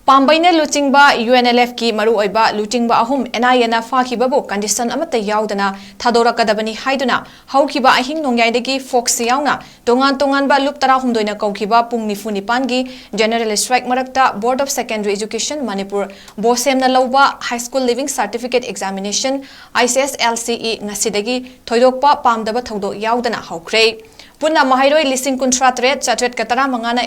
Pambaina luchingba UNLF ki maru oiba luchingba ahum NIA fakibabu condition amata yaudana thadorakadabani haiduna haukiba ahing nongyaidagi fox yauna tongan ba lup tara humdoina kaukiba pung nifu nipangi general strike marakta Board of Secondary Education Manipur bosemna lauba high school living certificate examination ICSLCE ngasidagi thoidokpa pamdaba thodo yaudana haukre Puna Mahiroi listing contract chatret katara mangana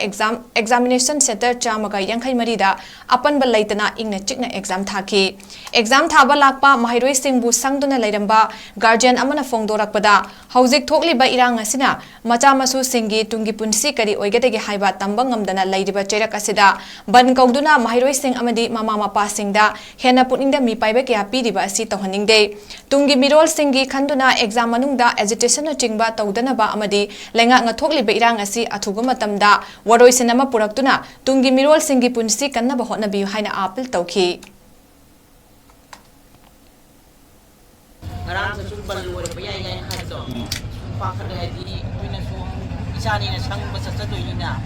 examination center chamaga yankai marida apan balaitana ingna chikna exam thaki exam thaba lakpa Mahiroi singbu sangduna lairamba guardian amana fongdorakpada hauzik thokliba irang asina macha masu singi tungi punsi kari oigadegi haiba tambang ngamdana lairiba cherak asida ban kauduna Mahiroi sing amadi mama mapa singda hena putningda mi paiba kya piriba asi tawhaningde tungi mirol singi khanduna exam manungda agitation na chingba tawdanaba amadi lenga ngathokliba irang asi athuga matamda waroi sinama puraktuna tungi mirol singi punsi kannaba hotnabi haina apil tawki Ngarang sa sumbal luwar pa yan ngayon hadto. Pakada di pina so isa ni na sang basa sa doy na.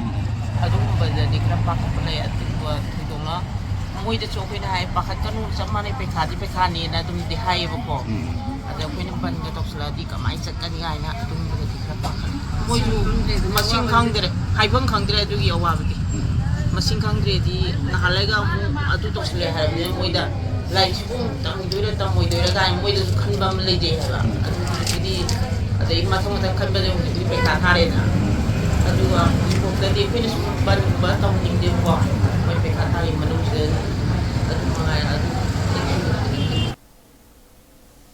Adung ba di krapa ka pala at tuwa tudong na. Moy da so na hay pakat kanun sa manay pe khani na dum di hay po. Ada ko ni ban gatok sala di ka mai sak kan ngay na dum ba di krapa. Moy ju masing khang dire hay bang khang dire du yawa ba di. Masing khang dire di nahalaga mo adu tok sala hay moy da Lai sepung tak mudah tak mudah kan mudah kan bam lagi lah. Jadi ada masuk kan bam di pekan hari na. Aduh, ibu tadi finish baru batam ni dia buat pekan hari manusia. Aduh,